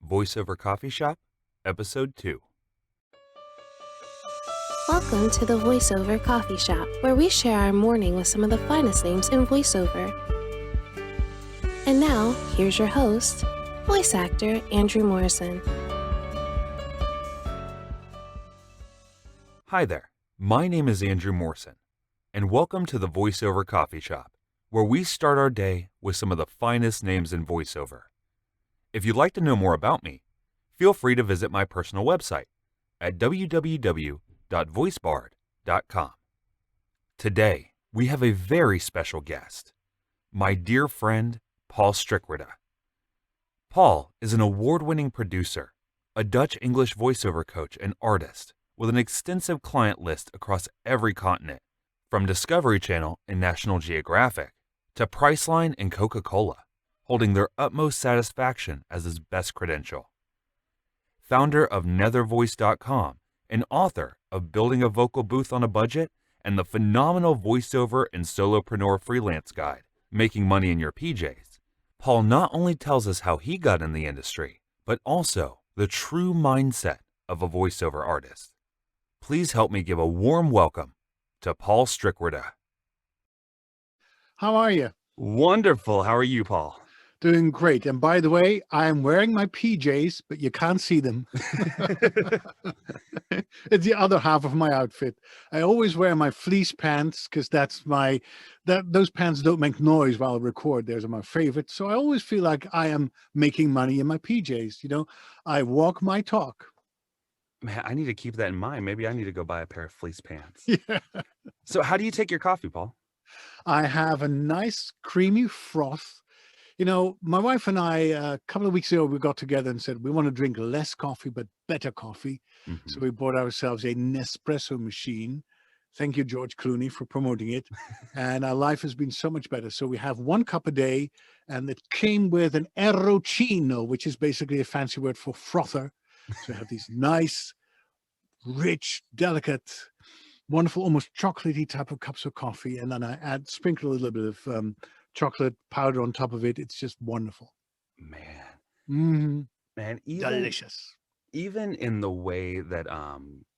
Voiceover Coffee Shop, Episode 2. Welcome to the Voiceover Coffee Shop, where we share our morning with some of the finest names in voiceover. And now, here's your host, voice actor Andrew Morrison. Hi there, my name is Andrew Morrison, and welcome to the Voiceover Coffee Shop, where we start our day with some of the finest names in voiceover. If you'd like to know more about me, feel free to visit my personal website at www.voicebard.com. Today, we have a very special guest, my dear friend, Paul Strikwerda. Paul is an award-winning producer, a Dutch English voiceover coach and artist with an extensive client list across every continent, from Discovery Channel and National Geographic to Priceline and Coca-Cola, holding their utmost satisfaction as his best credential. Founder of nethervoice.com and author of Building a Vocal Booth on a Budget and the phenomenal voiceover and solopreneur freelance guide, Making Money in Your PJs, Paul not only tells us how he got in the industry, but also the true mindset of a voiceover artist. Please help me give a warm welcome to Paul Strikwerda. How are you? Wonderful. How are you, Paul? Doing great. And by the way, I'm wearing my PJs, but you can't see them. It's the other half of my outfit. I always wear my fleece pants because those pants don't make noise while I record. Those are my favorite. So I always feel like I am making money in my PJs. You know, I walk my talk. Man, I need to keep that in mind. Maybe I need to go buy a pair of fleece pants. Yeah. So how do you take your coffee, Paul? I have a nice creamy froth. You know, my wife and I, a couple of weeks ago, we got together and said, we want to drink less coffee, but better coffee. Mm-hmm. So we bought ourselves a Nespresso machine. Thank you, George Clooney, for promoting it. And our life has been so much better. So we have 1 cup a day, and it came with an erocino, which is basically a fancy word for frother. So I have these nice, rich, delicate, wonderful, almost chocolatey type of cups of coffee. And then I sprinkle a little bit of chocolate powder on top of it. It's just wonderful. Man, Delicious. Even in the way that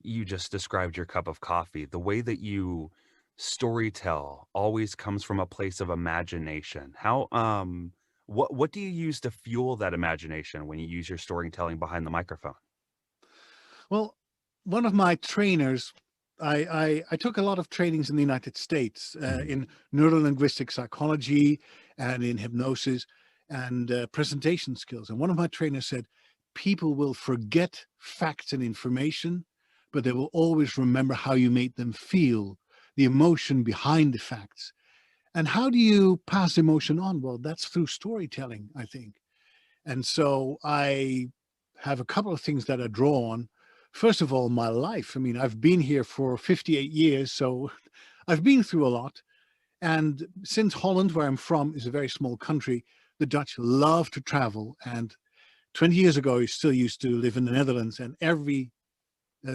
you just described your cup of coffee, the way that you storytell always comes from a place of imagination. How what do you use to fuel that imagination when you use your storytelling behind the microphone? Well, one of my trainers, I took a lot of trainings in the United States in neuro-linguistic psychology and in hypnosis and presentation skills. And one of my trainers said, people will forget facts and information, but they will always remember how you made them feel, the emotion behind the facts. And how do you pass emotion on? Well, that's through storytelling, I think. And so I have a couple of things that I draw on. First of all, my life. I mean, I've been here for 58 years, so I've been through a lot. And since Holland, where I'm from, is a very small country, the Dutch love to travel. And 20 years ago, I still used to live in the Netherlands. And every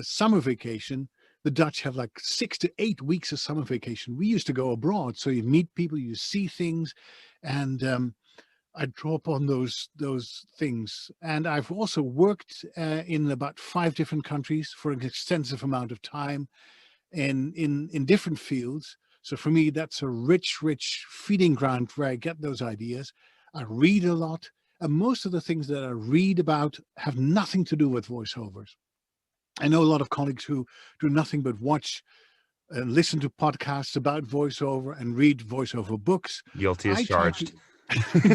summer vacation, the Dutch have like 6 to 8 weeks of summer vacation. We used to go abroad. So you meet people, you see things, and I draw upon those things. And I've also worked in about 5 different countries for an extensive amount of time in different fields. So for me, that's a rich feeding ground where I get those ideas. I read a lot, and most of the things that I read about have nothing to do with voiceovers. I know a lot of colleagues who do nothing but watch and listen to podcasts about voiceover and read voiceover books. Guilty as charged.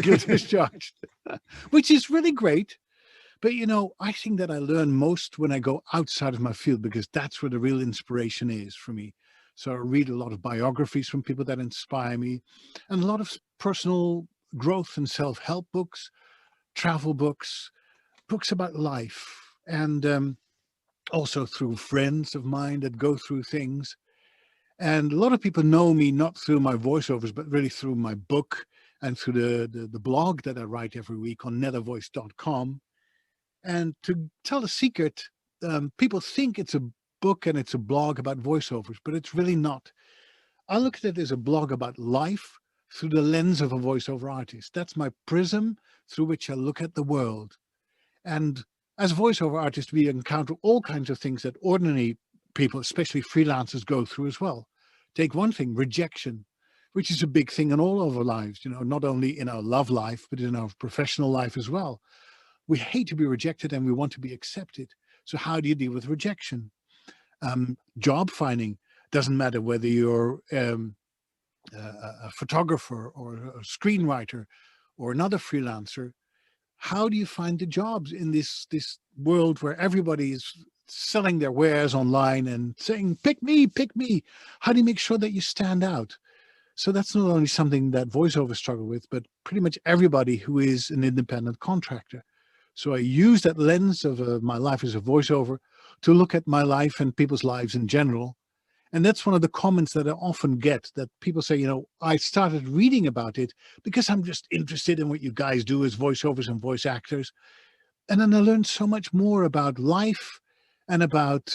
Guilty as charged, which is really great. But, you know, I think that I learn most when I go outside of my field, because that's where the real inspiration is for me. So I read a lot of biographies from people that inspire me, and a lot of personal growth and self-help books, travel books, books about life, and also through friends of mine that go through things. And a lot of people know me not through my voiceovers, but really through my book and through the blog that I write every week on nethervoice.com. And to tell a secret, people think it's a book and it's a blog about voiceovers, but it's really not. I look at it as a blog about life through the lens of a voiceover artist. That's my prism through which I look at the world. And as a voiceover artist, we encounter all kinds of things that ordinary people, especially freelancers, go through as well. Take one thing, rejection, which is a big thing in all of our lives, not only in our love life, but in our professional life as well. We hate to be rejected and we want to be accepted. So how do you deal with rejection? Job finding doesn't matter whether you're a photographer or a screenwriter or another freelancer. How do you find the jobs in this world where everybody is selling their wares online and saying, pick me, pick me? How do you make sure that you stand out? So that's not only something that voiceovers struggle with, but pretty much everybody who is an independent contractor. So I use that lens of my life as a voiceover to look at my life and people's lives in general. And that's one of the comments that I often get, that people say, I started reading about it because I'm just interested in what you guys do as voiceovers and voice actors. And then I learned so much more about life and about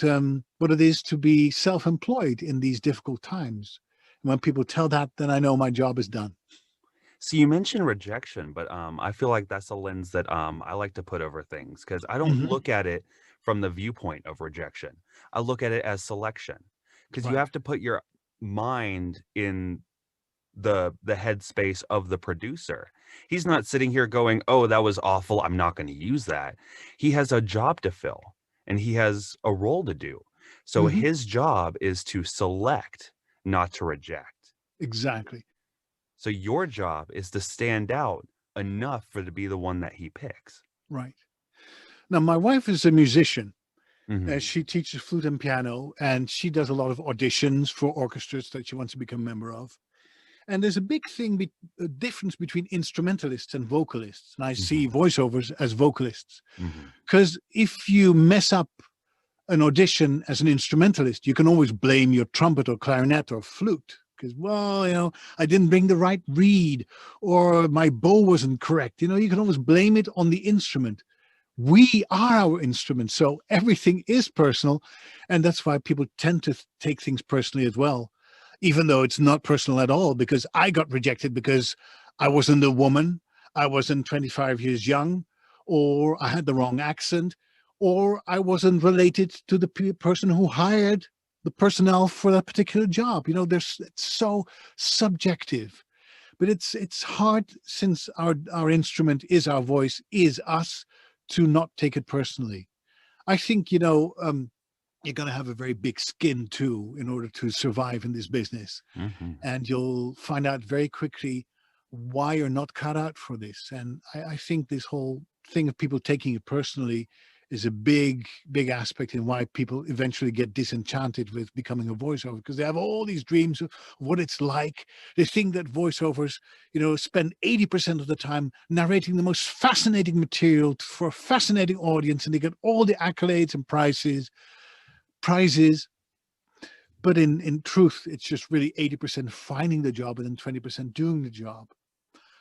what it is to be self-employed in these difficult times. And when people tell that, then I know my job is done. So you mentioned rejection, but I feel like that's a lens that I like to put over things, because I don't look at it from the viewpoint of rejection. I look at it as selection, because you Right. have to put your mind in the headspace of the producer. He's not sitting here going, "Oh, that was awful, I'm not going to use that." He has a job to fill and he has a role to do. So Mhm. his job is to select, not to reject. Exactly. So your job is to stand out enough for to be the one that he picks. Right. Now, my wife is a musician. Mhm. She teaches flute and piano, and she does a lot of auditions for orchestras that she wants to become a member of. And there's a big a difference between instrumentalists and vocalists. And I see Mhm. voiceovers as vocalists. Mhm. Because if you mess up an audition as an instrumentalist, you can always blame your trumpet or clarinet or flute. Because, well, I didn't bring the right reed, or my bow wasn't correct. You can always blame it on the instrument. We are our instrument, so everything is personal, and that's why people tend to take things personally as well, even though it's not personal at all. Because I got rejected because I wasn't a woman, I wasn't 25 years young, or I had the wrong accent, or I wasn't related to the person who hired the personnel for that particular job. It's so subjective. But it's hard, since our instrument is our voice, is us, to not take it personally. I think you're going to have a very big skin too in order to survive in this business, Mhm. and you'll find out very quickly why you're not cut out for this. And I think this whole thing of people taking it personally is a big aspect in why people eventually get disenchanted with becoming a voiceover, because they have all these dreams of what it's like. They think that voiceovers spend 80% of the time narrating the most fascinating material for a fascinating audience, and they get all the accolades and prizes. But in truth, it's just really 80% finding the job and then 20% doing the job.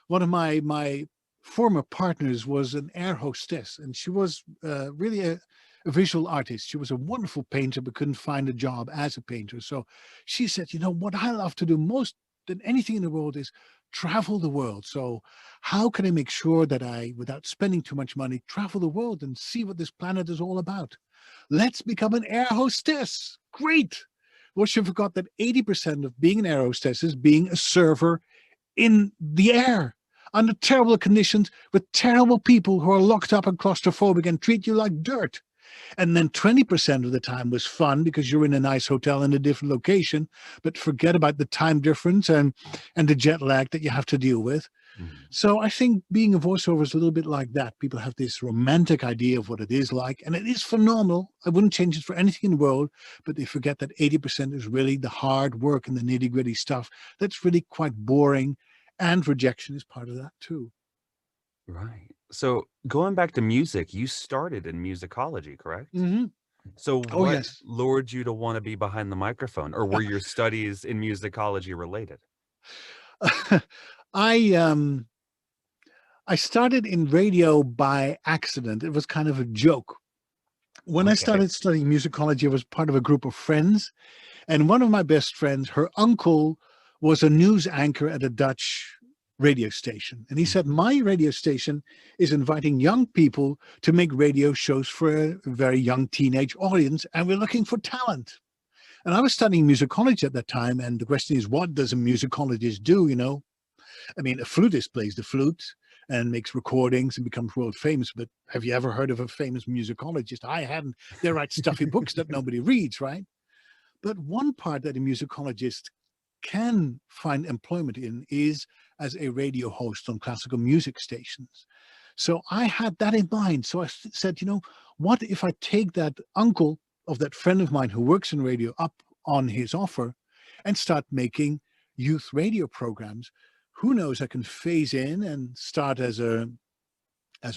One of my former partners was an air hostess, and she was really a visual artist. She was a wonderful painter, but couldn't find a job as a painter. So she said, what I love to do most than anything in the world is travel the world. So how can I make sure that I, without spending too much money, travel the world and see what this planet is all about? Let's become an air hostess. Great. Well, she forgot that 80% of being an air hostess is being a server in the air under terrible conditions with terrible people who are locked up and claustrophobic and treat you like dirt. And then 20% of the time was fun because you're in a nice hotel in a different location, but forget about the time difference and the jet lag that you have to deal with. Mhm. So I think being a voiceover is a little bit like that. People have this romantic idea of what it is like, and it is phenomenal. I wouldn't change it for anything in the world, but they forget that 80% is really the hard work and the nitty-gritty stuff that's really quite boring, and rejection is part of that too. Right. So going back to music, you started in musicology, correct? Hmm. So Oh, what yes. lured you to want to be behind the microphone, or were your studies in musicology related? I I started in radio by accident. It was kind of a joke. When I Okay. started studying musicology, I was part of a group of friends, and one of my best friends, her uncle was a news anchor at a Dutch radio station. And he said, my radio station is inviting young people to make radio shows for a very young teenage audience, and we're looking for talent. And I was studying musicology at that time, and the question is, what does a musicologist do, you know? I mean, a flutist plays the flute and makes recordings and becomes world famous, but have you ever heard of a famous musicologist? I hadn't. They write stuffy books that nobody reads, right? But one part that a musicologist can find employment in is as a radio host on classical music stations. So I had that in mind. So I said, you know, what if I take that uncle of that friend of mine who works in radio up on his offer and start making youth radio programs? Who knows, I can phase in and start as a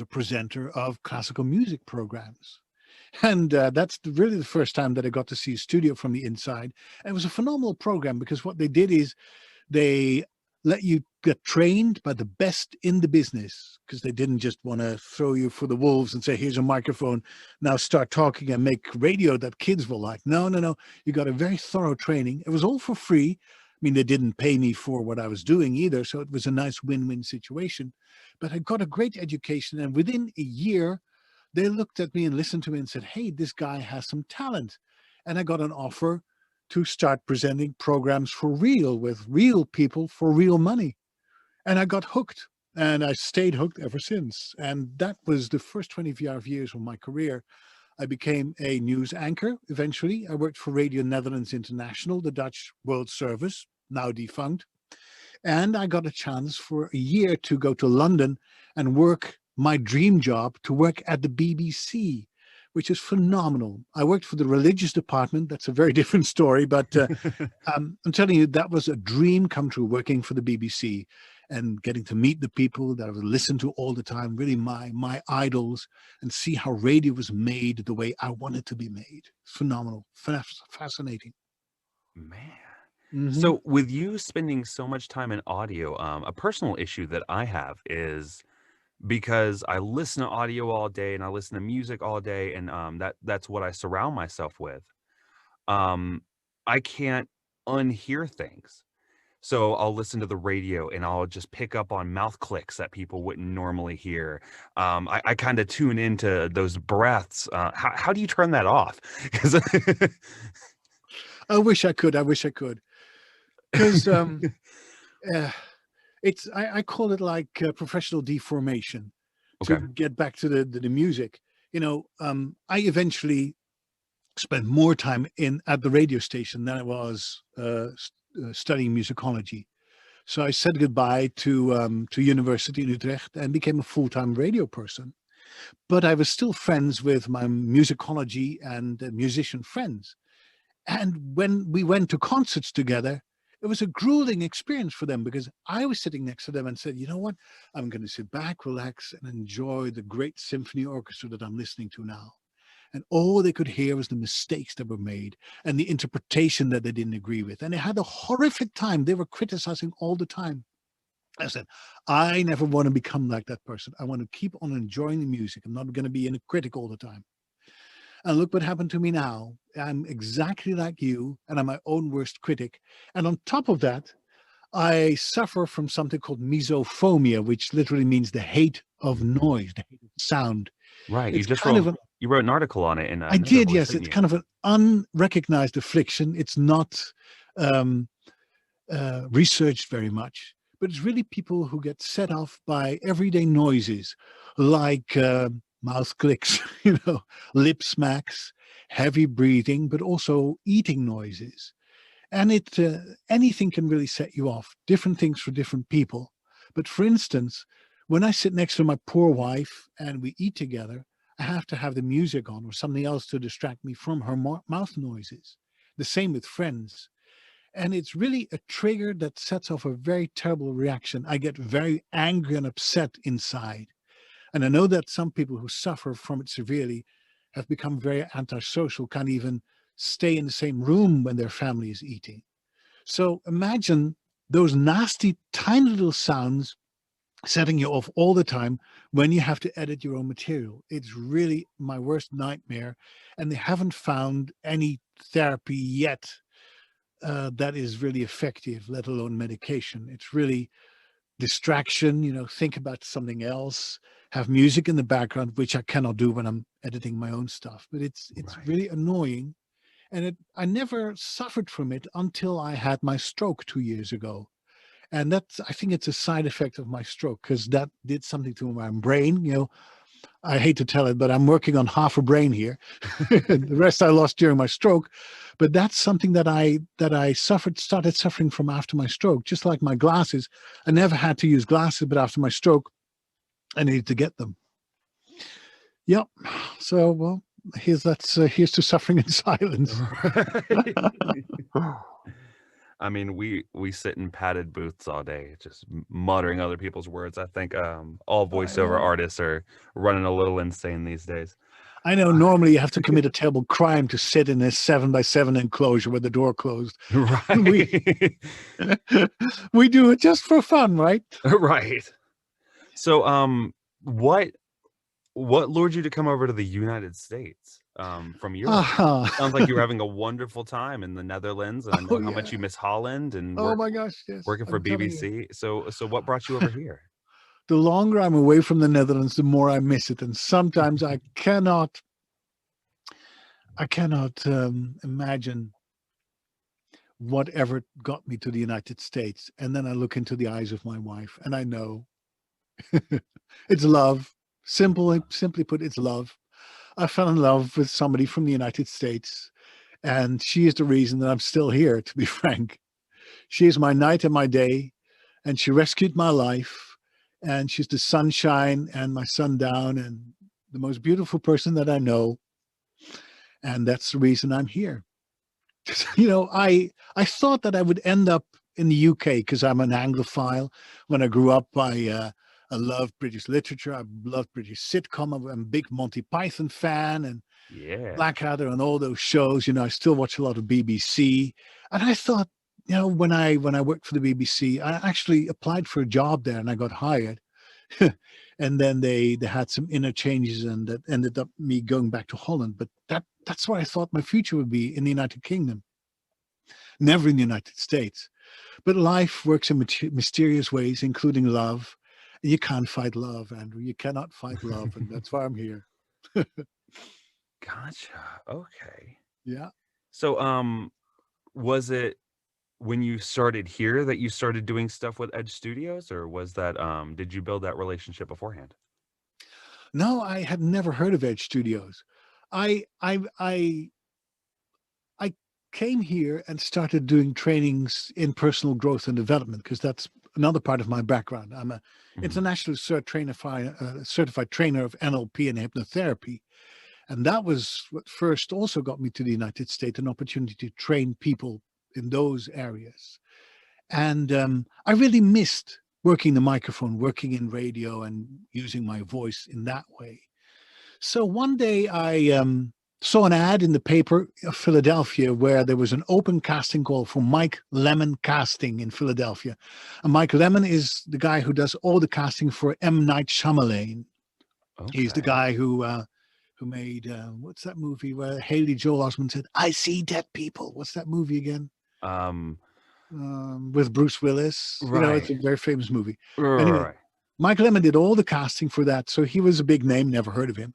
presenter of classical music programs. And that's really the first time that I got to see a studio from the inside. And it was a phenomenal program because what they did is they let you get trained by the best in the business, because they didn't just want to throw you for the wolves and say, here's a microphone, now start talking and make radio that kids will like. No, no, no. You got a very thorough training. It was all for free. I mean, they didn't pay me for what I was doing either. So it was a nice win-win situation. But I got a great education. And within a year, they looked at me and listened to me and said, hey, this guy has some talent. And I got an offer to start presenting programs for real, with real people for real money. And I got hooked, and I stayed hooked ever since. And that was the first 25 years of my career. I became a news anchor eventually. I worked for Radio Netherlands International, the Dutch World Service, now defunct. And I got a chance for a year to go to London and work my dream job, to work at the BBC, which is phenomenal. I worked for the religious department. That's a very different story, but I'm telling you, that was a dream come true, working for the BBC and getting to meet the people that I would listen to all the time, really my idols, and see how radio was made the way I wanted to be made. Phenomenal, fascinating. Man. Mhm. So with you spending so much time in audio, a personal issue that I have is because I listen to audio all day and I listen to music all day, and that's what I surround myself with. Um, I can't unhear things. So I'll listen to the radio and I'll just pick up on mouth clicks that people wouldn't normally hear. I kind of tune into those breaths. How do you turn that off? 'Cause I wish I could. I wish I could. Because I call it like professional deformation. To Okay. get back to the music, you know, I eventually spent more time at the radio station than I was studying musicology. So I said goodbye to university in Utrecht and became a full-time radio person. But I was still friends with my musicology and musician friends. And when we went to concerts together, it was a grueling experience for them, because I was sitting next to them and said, you know what, I'm going to sit back, relax, and enjoy the great symphony orchestra that I'm listening to now. And all they could hear was the mistakes that were made and the interpretation that they didn't agree with. And they had a horrific time. They were criticizing all the time. I said, I never want to become like that person. I want to keep on enjoying the music. I'm not going to be a critic all the time. And look what happened to me now. I'm exactly like you, and I'm my own worst critic. And on top of that, I suffer from something called mysophobia, which literally means the hate of noise, the hate of sound. Right. It's kind of You wrote an article on it in I Nova did, Voice, yes. didn't It's you? kind of an unrecognized affliction. It's not researched very much, but it's really people who get set off by everyday noises like mouth clicks, you know, lip smacks, heavy breathing, but also eating noises. And anything can really set you off, different things for different people. But for instance, when I sit next to my poor wife and we eat together, I have to have the music on or something else to distract me from her mouth noises. The same with friends. And it's really a trigger that sets off a very terrible reaction. I get very angry and upset inside. And I know that some people who suffer from it severely have become very antisocial, can't even stay in the same room when their family is eating. So imagine those nasty, tiny little sounds setting you off all the time when you have to edit your own material. It's really my worst nightmare. And they haven't found any therapy yet that is really effective, let alone medication. It's really distraction, think about something else, have music in the background, which I cannot do when I'm editing my own stuff. But it's Right. really annoying. And I never suffered from it until I had my stroke 2 years ago. And I think it's a side effect of my stroke, because that did something to my brain. I hate to tell it, but I'm working on half a brain here. The rest I lost during my stroke. But that's something that I started suffering from after my stroke. Just like my glasses, I never had to use glasses, but after my stroke, I needed to get them. Yep. So, well, here's to suffering in silence. I mean, we sit in padded booths all day, just muttering other people's words. I think all I voiceover know. artists are running a little insane these days. I know normally you have to commit a terrible crime to sit in a 7x7 enclosure with the door closed. We Right. we do it just for fun, right? Right. So, what lured you to come over to the United States from Europe? Sounds like you were having a wonderful time in the Netherlands, and I Oh know how much you yeah. miss Holland and Oh my gosh, yes. working for I'm telling you. BBC. So what brought you over here? The longer I'm away from the Netherlands, the more I miss it. And sometimes I cannot imagine whatever got me to the United States. And then I look into the eyes of my wife and I know it's love. Simply put, it's love. I fell in love with somebody from the United States, and she is the reason that I'm still here, to be frank. She is my night and my day, and she rescued my life, and she's the sunshine and my sundown and the most beautiful person that I know. And that's the reason I'm here. I thought that I would end up in the UK because I'm an Anglophile. When I grew up, I loved British literature. I loved British sitcom. I'm a big Monty Python fan and Yeah. Blackadder and all those shows. I still watch a lot of BBC. And I thought, when I worked for the BBC, I actually applied for a job there and I got hired. And then they had some inner changes, and that ended up me going back to Holland. But that's where I thought my future would be, in the United Kingdom, never in the United States. But life works in mysterious ways, including love. And you can't fight love, Andrew. You cannot fight love, and that's why I'm here. Gotcha. Okay. Yeah. So, was it when you started here that you started doing stuff with Edge Studios, or was that did you build that relationship beforehand? No, I had never heard of Edge Studios. I I I I came here and started doing trainings in personal growth and development, because that's another part of my background. I'm a Mhm. internationally certified trainer of NLP and hypnotherapy. And that was what first also got me to the United States, an opportunity to train people in those areas. And I really missed working the microphone, working in radio and using my voice in that way. So one day I saw an ad in the paper of Philadelphia where there was an open casting call for Mike Lemon Casting in Philadelphia. And Mike Lemon is the guy who does all the casting for M. Night Shyamalan. He's the Okay. guy who made what's that movie where Haley Joel Osment said, "I see dead people." What's that movie again? Um, With Bruce Willis. It's right. a very famous movie. Anyway, Right. Mike Lemmon did all the casting for that, so he was a big name. Never heard of him,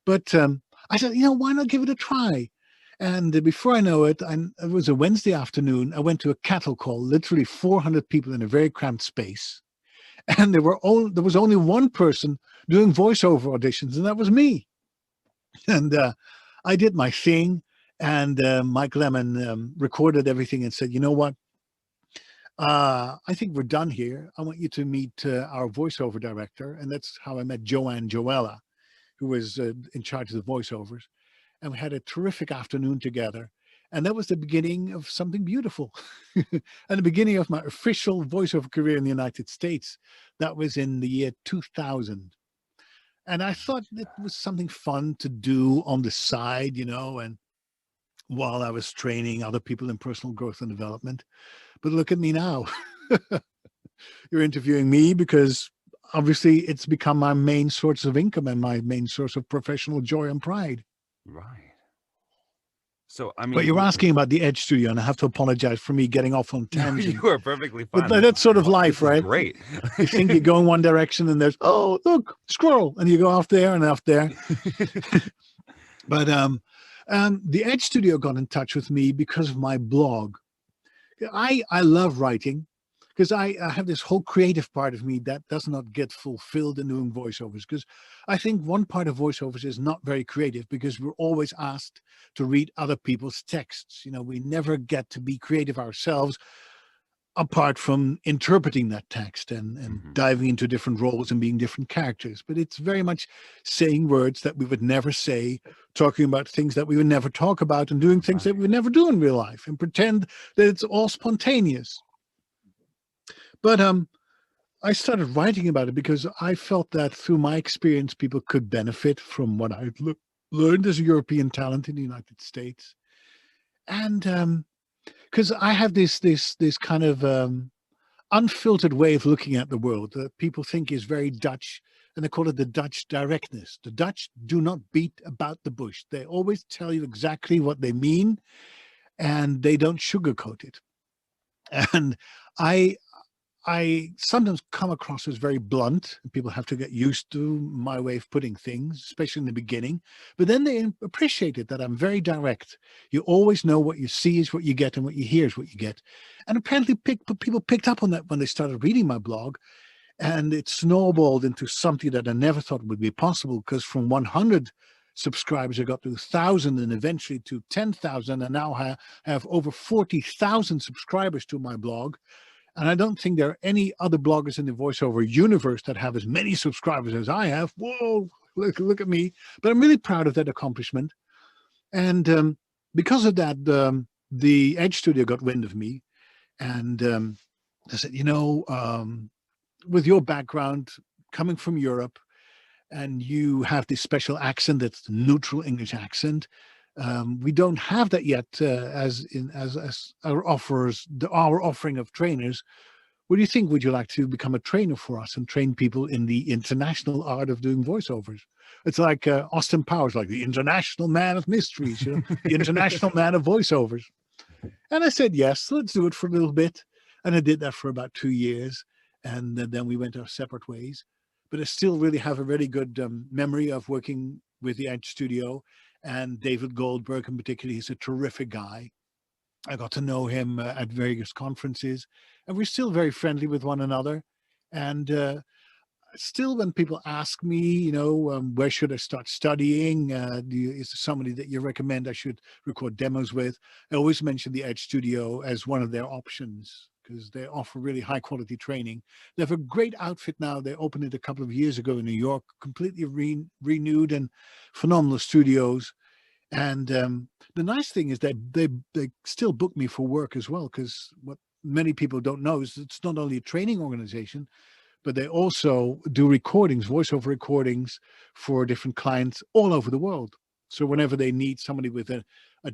but I said, why not give it a try? And before I know it, it was a Wednesday afternoon. I went to a cattle call, literally 400 people in a very cramped space, and there was only one person doing voiceover auditions, and that was me. And I did my thing, and Mike Lemon recorded everything and said, "You know what? I think we're done here. I want you to meet our voiceover director." And that's how I met Joanne Joella, who was in charge of the voiceovers. And we had a terrific afternoon together. And that was the beginning of something beautiful, and the beginning of my official voiceover career in the United States. That was in the year 2000. And I thought it was something fun to do on the side, and while I was training other people in personal growth and development. But look at me now. You're interviewing me because obviously it's become my main source of income and my main source of professional joy and pride. Right. So, I mean, But you're asking about the Edge Studio, and I have to apologize for me getting off on No, tangents. you are perfectly fine. But that's sort of life, This is right? great. You think you go in one direction, and there's, oh, look, squirrel, and you go off there and off there. But the Edge Studio got in touch with me because of my blog. I love writing because I have this whole creative part of me that does not get fulfilled in doing voiceovers. Because I think one part of voiceovers is not very creative because we're always asked to read other people's texts. We never get to be creative ourselves, apart from interpreting that text and diving into different roles and being different characters. But it's very much saying words that we would never say, talking about things that we would never talk about, and doing things that we would never do in real life, and pretend that it's all spontaneous. But I started writing about it because I felt that through my experience, people could benefit from what I'd learned as a European talent in the United States. And because I have this kind of unfiltered way of looking at the world that people think is very Dutch, and they call it the Dutch directness. The Dutch do not beat about the bush. They always tell you exactly what they mean, and they don't sugarcoat it. And I sometimes come across as very blunt, and people have to get used to my way of putting things, especially in the beginning. But then they appreciate it, that I'm very direct. You always know what you see is what you get, and what you hear is what you get. And apparently people picked up on that when they started reading my blog, and it snowballed into something that I never thought would be possible, because from 100 subscribers, I got to 1,000 and eventually to 10,000, and now I have over 40,000 subscribers to my blog. And I don't think there are any other bloggers in the voiceover universe that have as many subscribers as I have. Whoa, look at me. But I'm really proud of that accomplishment. And because of that, the Edge Studio got wind of me. And I said, with your background coming from Europe, and you have this special accent that's the neutral English accent, we don't have that yet as our our offering of trainers. What do you think? Would you like to become a trainer for us and train people in the international art of doing voiceovers? It's like Austin Powers, like the international man of mysteries, the international man of voiceovers. And I said, yes, let's do it for a little bit. And I did that for about 2 years. And then we went our separate ways. But I still really have a very good memory of working with the Edge Studio. And David Goldberg in particular, he's a terrific guy. I got to know him at various conferences, and we're still very friendly with one another. And still, when people ask me, where should I start studying? Is there somebody that you recommend I should record demos with? I always mention the Edge Studio as one of their options, because they offer really high quality training. They have a great outfit now. They opened it a couple of years ago in New York, completely renewed, and phenomenal studios. And the nice thing is that they still book me for work as well, because what many people don't know is it's not only a training organization, but they also do recordings, voiceover recordings for different clients all over the world. So whenever they need somebody with a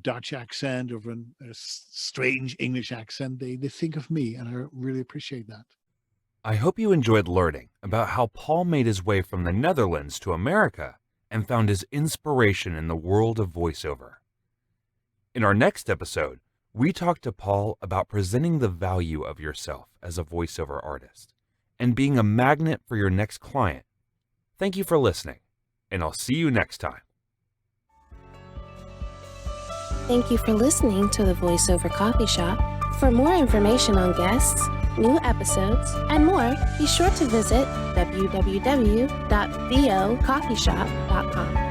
Dutch accent or a strange English accent, they think of me, and I really appreciate that. I hope you enjoyed learning about how Paul made his way from the Netherlands to America and found his inspiration in the world of voiceover. In our next episode, we talk to Paul about presenting the value of yourself as a voiceover artist and being a magnet for your next client. Thank you for listening, and I'll see you next time. Thank you for listening to the Voiceover Coffee Shop. For more information on guests, new episodes, and more, be sure to visit www.vocoffeeshop.com.